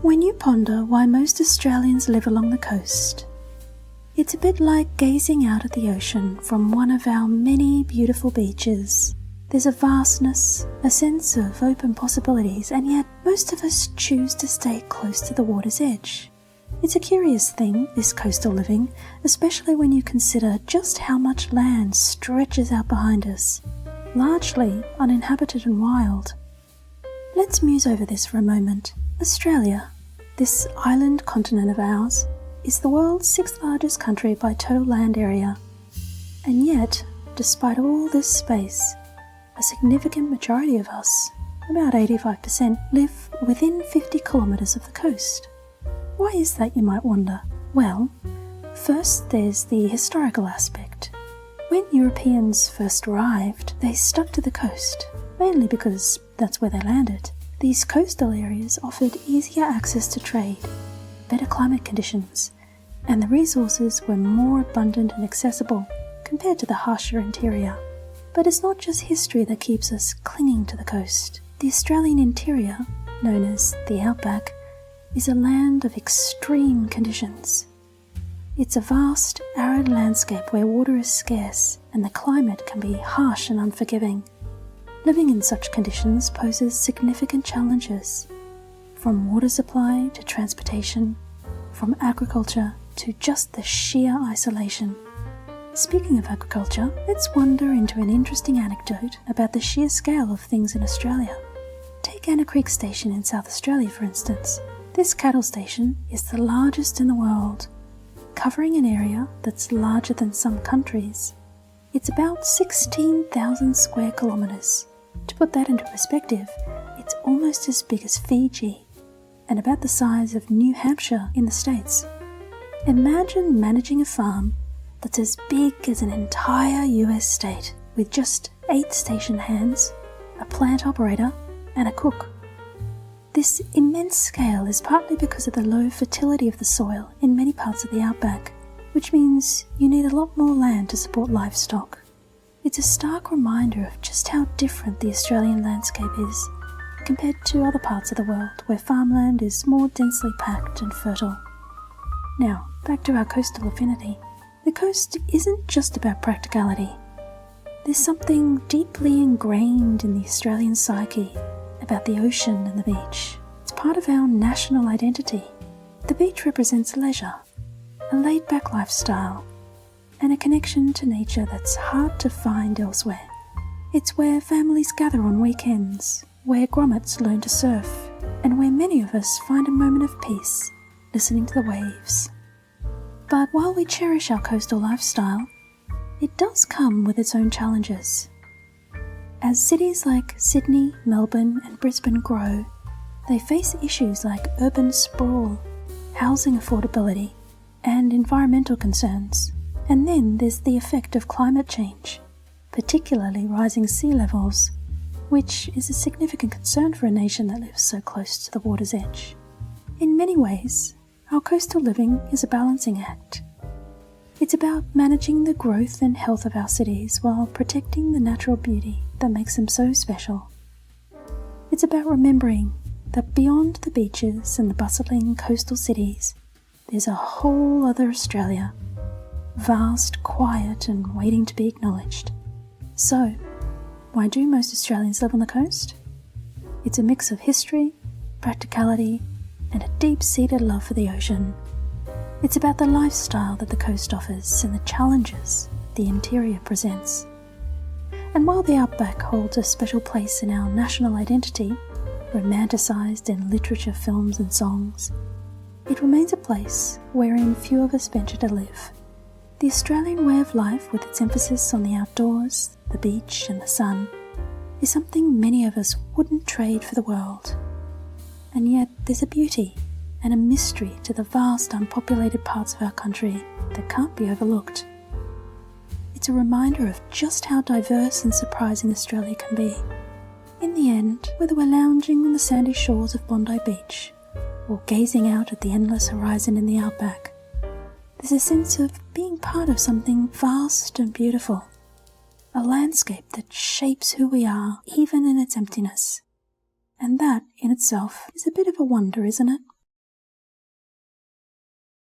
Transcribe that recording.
When you ponder why most Australians live along the coast, it's a bit like gazing out at the ocean from one of our many beautiful beaches. There's a vastness, a sense of open possibilities, and yet most of us choose to stay close to the water's edge. It's a curious thing, this coastal living, especially when you consider just how much land stretches out behind us, largely uninhabited and wild. Let's muse over this for a moment. Australia, this island continent of ours, is the world's 6th largest country by total land area. And yet, despite all this space, a significant majority of us, about 85%, live within 50 kilometres of the coast. Why is that, you might wonder? Well, first there's the historical aspect. When Europeans first arrived, they stuck to the coast, mainly because that's where they landed. These coastal areas offered easier access to trade, better climate conditions, and the resources were more abundant and accessible compared to the harsher interior. But it's not just history that keeps us clinging to the coast. The Australian interior, known as the outback, is a land of extreme conditions. It's a vast, arid landscape where water is scarce and the climate can be harsh and unforgiving. Living in such conditions poses significant challenges, from water supply to transportation, from agriculture to just the sheer isolation. Speaking of agriculture, let's wander into an interesting anecdote about the sheer scale of things in Australia. Take Anna Creek Station in South Australia, for instance. This cattle station is the largest in the world, covering an area that's larger than some countries. It's about 16,000 square kilometres. To put that into perspective, it's almost as big as Fiji, and about the size of New Hampshire in the States. Imagine managing a farm that's as big as an entire US state, with just 8 station hands, a plant operator, and a cook. This immense scale is partly because of the low fertility of the soil in many parts of the outback, which means you need a lot more land to support livestock. It's a stark reminder of just how different the Australian landscape is compared to other parts of the world where farmland is more densely packed and fertile. Now, back to our coastal affinity. The coast isn't just about practicality. There's something deeply ingrained in the Australian psyche about the ocean and the beach. It's part of our national identity. The beach represents leisure, a laid-back lifestyle, and a connection to nature that's hard to find elsewhere. It's where families gather on weekends, where grommets learn to surf, and where many of us find a moment of peace listening to the waves. But while we cherish our coastal lifestyle, it does come with its own challenges. As cities like Sydney, Melbourne, and Brisbane grow, they face issues like urban sprawl, housing affordability, and environmental concerns. And then there's the effect of climate change, particularly rising sea levels, which is a significant concern for a nation that lives so close to the water's edge. In many ways, our coastal living is a balancing act. It's about managing the growth and health of our cities while protecting the natural beauty that makes them so special. It's about remembering that beyond the beaches and the bustling coastal cities, there's a whole other Australia, vast, quiet, and waiting to be acknowledged. So, why do most Australians live on the coast? It's a mix of history, practicality, and a deep-seated love for the ocean. It's about the lifestyle that the coast offers and the challenges the interior presents. And while the outback holds a special place in our national identity, romanticised in literature, films and songs, it remains a place wherein few of us venture to live. The Australian way of life, with its emphasis on the outdoors, the beach and the sun, is something many of us wouldn't trade for the world. And yet there's a beauty and a mystery to the vast unpopulated parts of our country that can't be overlooked. It's a reminder of just how diverse and surprising Australia can be. In the end, whether we're lounging on the sandy shores of Bondi Beach or gazing out at the endless horizon in the outback, there's a sense of being part of something vast and beautiful, a landscape that shapes who we are even in its emptiness. And that, in itself, is a bit of a wonder, isn't it?